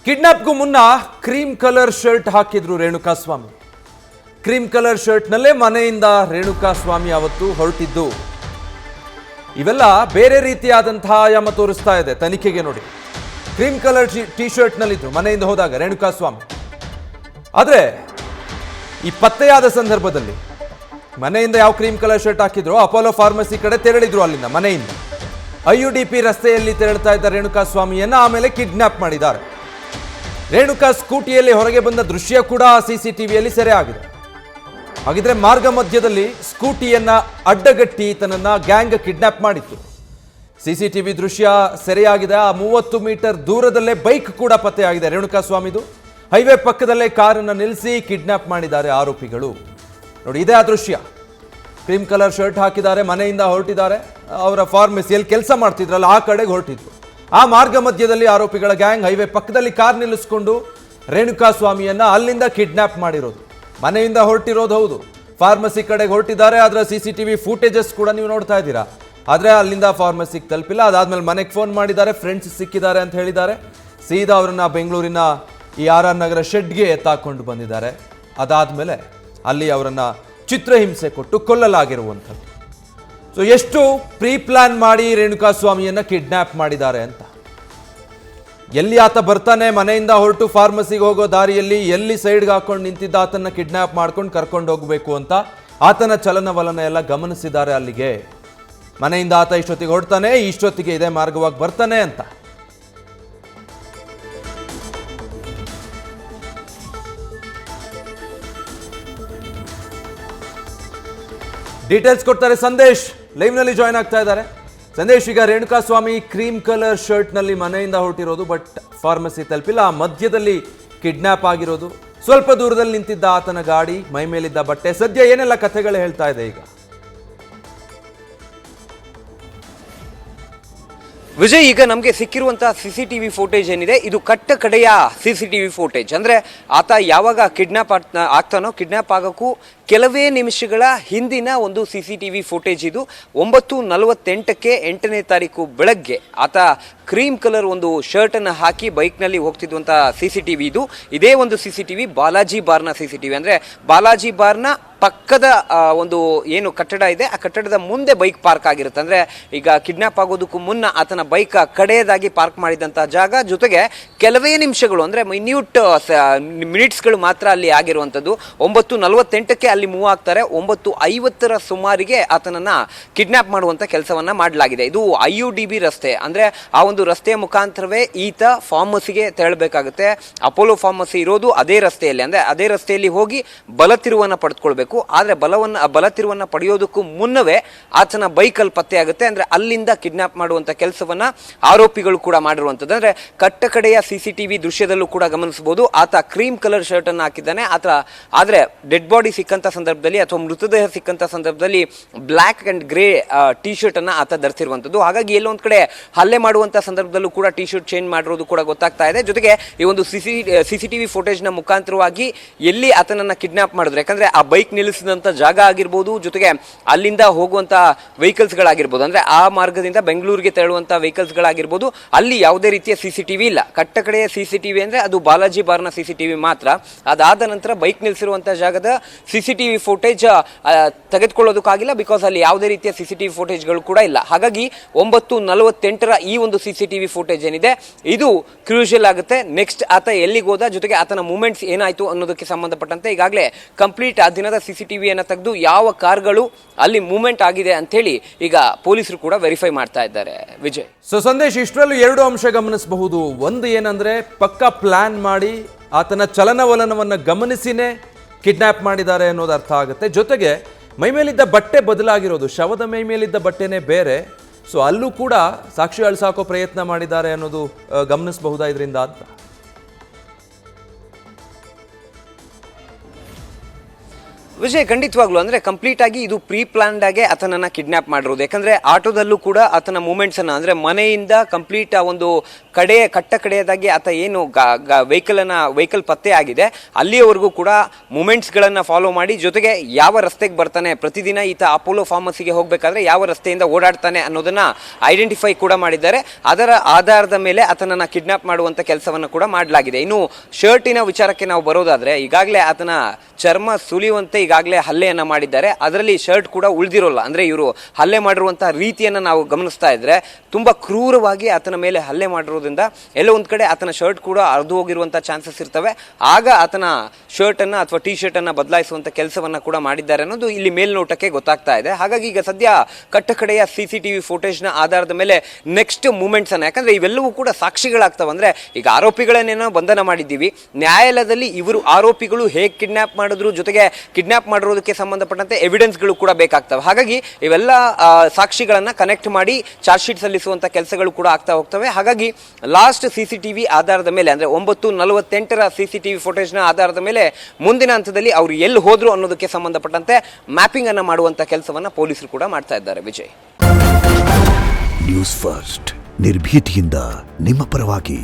ಕಿಡ್ನಾಪ್ಗೂ ಮುನ್ನ cream colour shirt ಹಾಕಿದ್ರು Renukaswamy. Cream colour ಶರ್ಟ್ನಲ್ಲೇ ಮನೆಯಿಂದ ರೇಣುಕಾಸ್ವಾಮಿ ಅವತ್ತು ಹೊರಟಿದ್ದು. ಇವೆಲ್ಲ ಬೇರೆ ರೀತಿಯಾದಂತಹ ಆಯಾಮ ತೋರಿಸ್ತಾ ಇದೆ. ತನಿಖೆಗೆ ನೋಡಿ, ಕ್ರೀಮ್ ಕಲರ್ ಟಿ ಶರ್ಟ್ನಲ್ಲಿದ್ರು ಮನೆಯಿಂದ ಹೋದಾಗ ರೇಣುಕಾಸ್ವಾಮಿ. ಆದರೆ ಈ ಪತ್ತೆಯಾದ ಸಂದರ್ಭದಲ್ಲಿ ಮನೆಯಿಂದ ಯಾವ ಕ್ರೀಮ್ ಕಲರ್ ಶರ್ಟ್ ಹಾಕಿದ್ರು, ಅಪೋಲೋ ಫಾರ್ಮಸಿ ಕಡೆ ತೆರಳಿದ್ರು. ಅಲ್ಲಿಂದ ಮನೆಯಿಂದ IUDP ರಸ್ತೆಯಲ್ಲಿ ತೆರಳುತ್ತಾ ಇದ್ದ ರೇಣುಕಾಸ್ವಾಮಿಯನ್ನ ಆಮೇಲೆ ಕಿಡ್ನಾಪ್ ಮಾಡಿದ್ದಾರೆ. ರೇಣುಕಾ ಸ್ಕೂಟಿಯಲ್ಲಿ ಹೊರಗೆ ಬಂದ ದೃಶ್ಯ ಕೂಡ CCTVಯಲ್ಲಿ ಸೆರೆ ಆಗಿದೆ. ಹಾಗಿದ್ರೆ ಮಾರ್ಗ ಮಧ್ಯದಲ್ಲಿ ಸ್ಕೂಟಿಯನ್ನ ಅಡ್ಡಗಟ್ಟಿ ತನ್ನನ್ನ ಗ್ಯಾಂಗ್ ಕಿಡ್ನಾಪ್ ಮಾಡಿತ್ತು. CCTV ದೃಶ್ಯ ಸೆರೆಯಾಗಿದೆ. ಆ 30 ಮೀಟರ್ ದೂರದಲ್ಲೇ ಬೈಕ್ ಕೂಡ ಪತ್ತೆಯಾಗಿದೆ ರೇಣುಕಾಸ್ವಾಮಿದು. ಹೈವೇ ಪಕ್ಕದಲ್ಲೇ ಕಾರನ್ನು ನಿಲ್ಲಿಸಿ ಕಿಡ್ನಾಪ್ ಮಾಡಿದ್ದಾರೆ ಆರೋಪಿಗಳು. ನೋಡಿ, ಇದೇ ಆ ದೃಶ್ಯ. ಕ್ರೀಮ್ ಕಲರ್ ಶರ್ಟ್ ಹಾಕಿದ್ದಾರೆ, ಮನೆಯಿಂದ ಹೊರಟಿದ್ದಾರೆ. ಅವರ ಫಾರ್ಮಸಿಯಲ್ಲಿ ಕೆಲಸ ಮಾಡ್ತಿದ್ರಲ್ಲ, ಆ ಕಡೆಗೆ ಹೊರಟಿದ್ರು. ಆ ಮಾರ್ಗ ಮಧ್ಯದಲ್ಲಿ ಆರೋಪಿಗಳ ಗ್ಯಾಂಗ್ ಹೈವೇ ಪಕ್ಕದಲ್ಲಿ ಕಾರ್ ನಿಲ್ಲಿಸ್ಕೊಂಡು ರೇಣುಕಾಸ್ವಾಮಿಯನ್ನ ಅಲ್ಲಿಂದ ಕಿಡ್ನಾಪ್ ಮಾಡಿರೋದು. ಮನೆಯಿಂದ ಹೊರಟಿರೋದು ಹೌದು, ಫಾರ್ಮಸಿ ಕಡೆಗೆ ಹೊರಟಿದ್ದಾರೆ. ಅದರ CCTV ಫೂಟೇಜಸ್ ಕೂಡ ನೀವು ನೋಡ್ತಾ ಇದ್ದೀರಾ. ಆದರೆ ಅಲ್ಲಿಂದ ಫಾರ್ಮಸಿಗೆ ತಲುಪಿಲ್ಲ. ಅದಾದ್ಮೇಲೆ ಮನೆಗೆ ಫೋನ್ ಮಾಡಿದ್ದಾರೆ, ಫ್ರೆಂಡ್ಸ್ ಸಿಕ್ಕಿದ್ದಾರೆ ಅಂತ ಹೇಳಿದ್ದಾರೆ. ಸೀದಾ ಅವರನ್ನ ಬೆಂಗಳೂರಿನ ಈ RR ನಗರ ಶೆಡ್ಗೆ ಎತ್ತಾಕೊಂಡು ಬಂದಿದ್ದಾರೆ. ಅದಾದ್ಮೇಲೆ ಅಲ್ಲಿ ಅವರನ್ನ ಚಿತ್ರಹಿಂಸೆ ಕೊಟ್ಟು ಕೊಲ್ಲಲಾಗಿರುವಂಥದ್ದು. ಸೊ ಎಷ್ಟು ಪ್ರೀ ಪ್ಲಾನ್ ಮಾಡಿ ರೇಣುಕಾಸ್ವಾಮಿಯನ್ನ ಕಿಡ್ನಾಪ್ ಮಾಡಿದ್ದಾರೆ ಅಂತ. ಎಲ್ಲಿ ಆತ ಬರ್ತಾನೆ, ಮನೆಯಿಂದ ಹೊರಟು ಫಾರ್ಮಸಿಗೆ ಹೋಗೋ ದಾರಿಯಲ್ಲಿ ಎಲ್ಲಿ ಸೈಡ್ಗೆ ಹಾಕೊಂಡು ನಿಂತಿದ್ದ ಆತನ ಕಿಡ್ನಾಪ್ ಮಾಡ್ಕೊಂಡು ಕರ್ಕೊಂಡು ಹೋಗಬೇಕು ಅಂತ ಆತನ ಚಲನವಲನ ಎಲ್ಲ ಗಮನಿಸಿದ್ದಾರೆ. ಅಲ್ಲಿಗೆ ಮನೆಯಿಂದ ಆತ ಇಷ್ಟೊತ್ತಿಗೆ ಹೊರಡ್ತಾನೆ, ಇಷ್ಟೊತ್ತಿಗೆ ಇದೇ ಮಾರ್ಗವಾಗಿ ಬರ್ತಾನೆ ಅಂತ. ಡೀಟೇಲ್ಸ್ ಕೊಡ್ತಾರೆ ಸಂದೇಶ್, ಲೈವ್ ನಲ್ಲಿ ಜಾಯ್ನ್ ಆಗ್ತಾ ಇದ್ದಾರೆ. ಸಂದೇಶ್, ಈಗ ರೇಣುಕಾಸ್ವಾಮಿ ಕ್ರೀಮ್ ಕಲರ್ ಶರ್ಟ್ ನಲ್ಲಿ ಮನೆಯಿಂದ ಹೊರಟಿರೋದು, ಬಟ್ ಫಾರ್ಮಸಿ ತಲುಪಿಲ್ಲ. ಆ ಮಧ್ಯದಲ್ಲಿ ಕಿಡ್ನಾಪ್ ಆಗಿರೋದು. ಸ್ವಲ್ಪ ದೂರದಲ್ಲಿ ನಿಂತಿದ್ದ ಆತನ ಗಾಡಿ, ಮೈ ಮೇಲಿದ್ದ ಬಟ್ಟೆ. ಸದ್ಯ ಏನೆಲ್ಲ ಕಥೆಗಳು ಹೇಳ್ತಾ ಇದೆ ಈಗ? ವಿಜಯ್, ಈಗ ನಮಗೆ ಸಿಕ್ಕಿರುವಂತಹ CCTV ಫೋಟೇಜ್ ಏನಿದೆ, ಇದು ಕಟ್ಟ ಕಡೆಯ CCTV ಫೋಟೇಜ್. ಅಂದ್ರೆ ಆತ ಯಾವಾಗ ಕಿಡ್ನಾಪ್ ಆಗ್ತಾನೋ, ಕಿಡ್ನಾಪ್ ಆಗೋಕ್ಕೂ ಕೆಲವೇ ನಿಮಿಷಗಳ ಹಿಂದಿನ ಒಂದು CCTV ಫೋಟೇಜ್ ಇದು. 9:48ಕ್ಕೆ 8ನೇ ತಾರೀಕು ಬೆಳಗ್ಗೆ ಆತ ಕ್ರೀಮ್ ಕಲರ್ ಒಂದು ಶರ್ಟ್ ಅನ್ನು ಹಾಕಿ ಬೈಕ್ನಲ್ಲಿ ಹೋಗ್ತಿದ್ದಂಥ CCTV ಇದು. ಇದೇ ಒಂದು CCTV ಬಾಲಾಜಿ ಬಾರ್ನ CCTV. ಅಂದ್ರೆ ಬಾಲಾಜಿ ಬಾರ್ನ ಪಕ್ಕದ ಒಂದು ಏನು ಕಟ್ಟಡ ಇದೆ, ಆ ಕಟ್ಟಡದ ಮುಂದೆ ಬೈಕ್ ಪಾರ್ಕ್ ಆಗಿರುತ್ತೆ. ಅಂದ್ರೆ ಈಗ ಕಿಡ್ನಾಪ್ ಆಗೋದಕ್ಕೂ ಮುನ್ನ ಆತನ ಬೈಕ್ ಕಡೆಯದಾಗಿ ಪಾರ್ಕ್ ಮಾಡಿದಂತಹ ಜಾಗ, ಜೊತೆಗೆ ಕೆಲವೇ ನಿಮಿಷಗಳು ಅಂದ್ರೆ ಮಿನ್ಯೂಟ್ ಮಿನಿಟ್ಸ್ಗಳು ಮಾತ್ರ ಅಲ್ಲಿ ಆಗಿರುವಂಥದ್ದು. 9:48ಕ್ಕೆ ಅಲ್ಲಿ ಮೂವ್ ಆಗ್ತಾರೆ. 9:50ರ ಸುಮಾರಿಗೆ ಆತನನ್ನ ಕಿಡ್ನಾಪ್ ಮಾಡುವಂತ ಕೆಲಸವನ್ನ ಮಾಡಲಾಗಿದೆ. ಇದು IUDB ರಸ್ತೆ. ಅಂದ್ರೆ ಆ ಒಂದು ರಸ್ತೆಯ ಮುಖಾಂತರವೇ ಈತ ಫಾರ್ಮಸಿಗೆ ತೆರಳಬೇಕಾಗುತ್ತೆ. ಅಪೋಲೋ ಫಾರ್ಮಸಿ ಇರೋದು ಅದೇ ರಸ್ತೆಯಲ್ಲಿ. ಅಂದ್ರೆ ಅದೇ ರಸ್ತೆಯಲ್ಲಿ ಹೋಗಿ ಬಲತಿರುವನ್ನ ಪಡೆದುಕೊಳ್ಬೇಕು. ಆದ್ರೆ ಬಲತಿರುವನ್ನ ಪಡೆಯೋದಕ್ಕೂ ಮುನ್ನವೇ ಆತನ ಬೈಕಲ್ಲಿ ಪತ್ತೆ ಆಗುತ್ತೆ. ಅಂದ್ರೆ ಅಲ್ಲಿಂದ ಕಿಡ್ನಾಪ್ ಮಾಡುವಂತ ಕೆಲಸವನ್ನ ಆರೋಪಿಗಳು ಕೂಡ ಮಾಡಿರುವಂತದ್ದು. ಅಂದ್ರೆ ಕಟ್ಟ ಕಡೆಯ CCTV ದೃಶ್ಯದಲ್ಲೂ ಕೂಡ ಗಮನಿಸಬಹುದು. ಆತ ಕ್ರೀಮ್ ಕಲರ್ ಶರ್ಟ್ ಅನ್ನ ಹಾಕಿದ್ದಾನೆ. ಆದ್ರೆ ಡೆಡ್ ಬಾಡಿ ಸಿಕ್ಕಂತ ಸಂದರ್ಭದಲ್ಲಿ ಅಥವಾ ಮೃತದೇಹ ಸಿಕ್ಕಂತ ಸಂದರ್ಭದಲ್ಲಿ black and grey T shirt ಅನ್ನ ಆತ ಧರಿಸಿರುವಂತದ್ದು. ಹಾಗಾಗಿ ಎಲ್ಲೊಂದ್ ಕಡೆ ಹಲ್ಲೆ ಮಾಡುವಂತ ಸಂದರ್ಭದಲ್ಲೂ ಕೂಡ ಟಿ ಶರ್ಟ್ ಚೇಂಜ್ ಮಾಡಿರೋದು ಕೂಡ ಗೊತ್ತಾಗ್ತಾ ಇದೆ. ಜೊತೆಗೆ ಈ ಒಂದು CCTV ಫೋಟೇಜ್ ನ ಮುಖಾಂತರವಾಗಿ ಎಲ್ಲಿ ಆತನನ್ನ ಕಿಡ್ನಾಪ್ ಮಾಡಿದ್ರು, ಯಾಕಂದ್ರೆ ಆ ಬೈಕ್ ನಿಲ್ಲಿಸಿದಂತ ಜಾಗ ಆಗಿರ್ಬೋದು, ಜೊತೆಗೆ ಅಲ್ಲಿಂದ ಹೋಗುವಂತ ವೆಹಿಕಲ್ಸ್ ಗಳಾಗಿರ್ಬೋದು, ಅಂದ್ರೆ ಆ ಮಾರ್ಗದಿಂದ ಬೆಂಗಳೂರಿಗೆ ತೆರಳುವಂತ ವೆಹಿಕಲ್ಸ್ ಗಳಾಗಿರ್ಬೋದು, ಅಲ್ಲಿ ಯಾವುದೇ ರೀತಿಯ CCTV ಇಲ್ಲ. ಕಟ್ಟ ಕಡೆಯ CCTV ಅಂದ್ರೆ ಅದು ಬಾಲಾಜಿ ಬಾರ್ನ CCTV ಮಾತ್ರ. ಅದಾದ ನಂತರ ಬೈಕ್ ನಿಲ್ಲಿಸಿರುವಂತಹ ಜಾಗದ CCTV ಫೋಟೇಜ್ ತೆಗೆದುಕೊಳ್ಳೋದಕ್ಕಾಗಿಲ್ಲ, ಬಿಕಾಸ್ ಅಲ್ಲಿ ಯಾವುದೇ ರೀತಿಯ CCTV ಫೋಟೇಜ್ಗಳು ಕೂಡ ಇಲ್ಲ. ಹಾಗಾಗಿ 9:48ರ ಈ ಒಂದು CCTV ಫೋಟೇಜ್ ಏನಿದೆ, ಇದು ಕ್ರೂಷಿಯಲ್ ಆಗುತ್ತೆ. ನೆಕ್ಸ್ಟ್ ಆತ ಎಲ್ಲಿಗೆ ಹೋದ, ಜೊತೆಗೆ ಆತನ ಮೂವ್ಮೆಂಟ್ಸ್ ಏನಾಯ್ತು ಅನ್ನೋದಕ್ಕೆ ಸಂಬಂಧಪಟ್ಟಂತೆ ಈಗಾಗಲೇ ಕಂಪ್ಲೀಟ್ ಆ ದಿನದ CCTV ಅನ್ನ ತೆಗೆದು ಯಾವ ಕಾರ್ಗಳು ಅಲ್ಲಿ ಮೂವ್ಮೆಂಟ್ ಆಗಿದೆ ಅಂತ ಹೇಳಿ ಈಗ ಪೊಲೀಸರು ಕೂಡ ವೆರಿಫೈ ಮಾಡ್ತಾ ಇದ್ದಾರೆ. ವಿಜಯ್, ಸೊ ಸಂದೇಶ್, ಇಷ್ಟರಲ್ಲೂ ಎರಡು ಅಂಶ ಗಮನಿಸಬಹುದು. ಒಂದು ಏನಂದ್ರೆ ಪಕ್ಕಾ ಪ್ಲಾನ್ ಮಾಡಿ ಆತನ ಚಲನವಲನವನ್ನ ಗಮನಿಸಿನೇ ಕಿಡ್ನಾಪ್ ಮಾಡಿದ್ದಾರೆ ಅನ್ನೋದು ಅರ್ಥ ಆಗುತ್ತೆ. ಜೊತೆಗೆ ಮೈ ಮೇಲಿದ್ದ ಬಟ್ಟೆ ಬದಲಾಗಿರೋದು, ಶವದ ಮೈ ಮೇಲಿದ್ದ ಬಟ್ಟೆನೇ ಬೇರೆ. ಸೊ ಅಲ್ಲೂ ಕೂಡ ಸಾಕ್ಷಿ ಅಳಿಸಾಕೋ ಪ್ರಯತ್ನ ಮಾಡಿದ್ದಾರೆ ಅನ್ನೋದು ಗಮನಿಸಬಹುದಾ ಇದರಿಂದ ಅಂತ? ವಿಜಯ್, ಖಂಡಿತವಾಗ್ಲು ಅಂದ್ರೆ ಕಂಪ್ಲೀಟ್ ಆಗಿ ಇದು ಪ್ರೀ ಪ್ಲಾನ್ಡ್ ಆಗಿ ಆತನನ್ನ ಕಿಡ್ನಾಪ್ ಮಾಡಿರೋದು. ಯಾಕಂದ್ರೆ ಆಟೋದಲ್ಲೂ ಕೂಡ ಆತನ ಮೂವ್ಮೆಂಟ್ಸ್ ಅನ್ನ, ಅಂದ್ರೆ ಮನೆಯಿಂದ ಕಂಪ್ಲೀಟ್ ಆ ಒಂದು ಕಡೆಯದಾಗಿ ಆತ ಏನು ವೆಹಿಕಲ್ ಪತ್ತೆ ಆಗಿದೆ ಅಲ್ಲಿಯವರೆಗೂ ಕೂಡ ಮೂಮೆಂಟ್ಸ್ಗಳನ್ನು ಫಾಲೋ ಮಾಡಿ, ಜೊತೆಗೆ ಯಾವ ರಸ್ತೆಗೆ ಬರ್ತಾನೆ, ಪ್ರತಿದಿನ ಈತ ಅಪೋಲೋ ಫಾರ್ಮಸಿಗೆ ಹೋಗಬೇಕಾದ್ರೆ ಯಾವ ರಸ್ತೆಯಿಂದ ಓಡಾಡ್ತಾನೆ ಅನ್ನೋದನ್ನ ಐಡೆಂಟಿಫೈ ಕೂಡ ಮಾಡಿದ್ದಾರೆ. ಅದರ ಆಧಾರದ ಮೇಲೆ ಆತನನ್ನ ಕಿಡ್ನಾಪ್ ಮಾಡುವಂತ ಕೆಲಸವನ್ನು ಕೂಡ ಮಾಡಲಾಗಿದೆ. ಇನ್ನು ಶರ್ಟಿನ ವಿಚಾರಕ್ಕೆ ನಾವು ಬರೋದಾದ್ರೆ, ಈಗಾಗಲೇ ಆತನ ಚರ್ಮ ಸುಲಿಯುವಂತೆ ಈಗಾಗಲೇ ಹಲ್ಲೆಯನ್ನ ಮಾಡಿದ್ದಾರೆ. ಅದರಲ್ಲಿ ಶರ್ಟ್ ಕೂಡ ಉಳಿದಿರೋಲ್ಲ. ಅಂದ್ರೆ ಇವರು ಹಲ್ಲೆ ಮಾಡಿರುವಂತಹ ರೀತಿಯನ್ನ ನಾವು ಗಮನಿಸ್ತಾ ಇದ್ರೆ ತುಂಬಾ ಕ್ರೂರವಾಗಿ ಆತನ ಮೇಲೆ ಹಲ್ಲೆ ಮಾಡಿರೋದ್ರಿಂದ ಎಲ್ಲೋ ಒಂದ್ ಕಡೆ ಆತನ ಶರ್ಟ್ ಕೂಡ ಅರ್ದು ಹೋಗಿರುವಂತಹ ಚಾನ್ಸಸ್ ಇರ್ತವೆ. ಆಗ ಆತನ ಶರ್ಟ್ ಅನ್ನ ಅಥವಾ ಟಿ ಶರ್ಟ್ ಅನ್ನ ಬದಲಾಯಿಸುವಂತ ಕೆಲಸವನ್ನ ಕೂಡ ಮಾಡಿದ್ದಾರೆ ಅನ್ನೋದು ಇಲ್ಲಿ ಮೇಲ್ನೋಟಕ್ಕೆ ಗೊತ್ತಾಗ್ತಾ ಇದೆ. ಹಾಗಾಗಿ ಈಗ ಸದ್ಯ ಕಟ್ಟಕಡೆಯ CCTV ಫುಟೇಜ್ ನ ಆಧಾರದ ಮೇಲೆ ನೆಕ್ಸ್ಟ್ ಮೂಮೆಂಟ್ಸ್ ಅನ್ನ, ಯಾಕಂದ್ರೆ ಇವೆಲ್ಲವೂ ಕೂಡ ಸಾಕ್ಷಿಗಳಾಗ್ತವೆ. ಅಂದ್ರೆ ಈಗ ಆರೋಪಿಗಳನ್ನೇನೋ ಬಂಧನ ಮಾಡಿದ್ದೀವಿ, ನ್ಯಾಯಾಲಯದಲ್ಲಿ ಇವರು ಆರೋಪಿಗಳು ಹೇಗೆ ಕಿಡ್ನಾಪ್ ಮಾಡಿದ್ರು, ಜೊತೆಗೆ ಕಿಡ್ನಾಪ್ ಮಾಡಿರೋದಕ್ಕೆ ಸಂಬಂಧಪಟ್ಟಂತೆ ಎವಿಡೆನ್ಸ್ಗಳು ಕೂಡ ಬೇಕಾಗ್ತವೆ. ಹಾಗಾಗಿ ಇವೆಲ್ಲ ಸಾಕ್ಷಿಗಳನ್ನ ಕನೆಕ್ಟ್ ಮಾಡಿ ಚಾರ್ಜ್ ಶೀಟ್ ಸಲ್ಲಿಸುವಂತ ಕೆಲಸಗಳು ಕೂಡ ಆಗ್ತಾ ಹೋಗ್ತವೆ. ಹಾಗಾಗಿ ಲಾಸ್ಟ್ CCTV ಆಧಾರದ ಮೇಲೆ, ಅಂದ್ರೆ 9:48ರ CCTV ಫುಟೇಜ್ ನ ಆಧಾರದ ಮೇಲೆ ಮುಂದಿನ ಹಂತದಲ್ಲಿ ಅವರು ಎಲ್ಲಿ ಹೋದ್ರು ಅನ್ನೋದಕ್ಕೆ ಸಂಬಂಧಪಟ್ಟಂತೆ ಮ್ಯಾಪಿಂಗ್ ಅನ್ನ ಮಾಡುವಂತ ಕೆಲಸವನ್ನ ಪೊಲೀಸರು ಕೂಡ ಮಾಡ್ತಾ ಇದ್ದಾರೆ. ವಿಜಯ್, ನ್ಯೂಸ್ ಫಸ್ಟ್ ನಿರ್ಭೀತಿಯಿಂದ ನಿಮ್ಮ ಪರವಾಗಿ.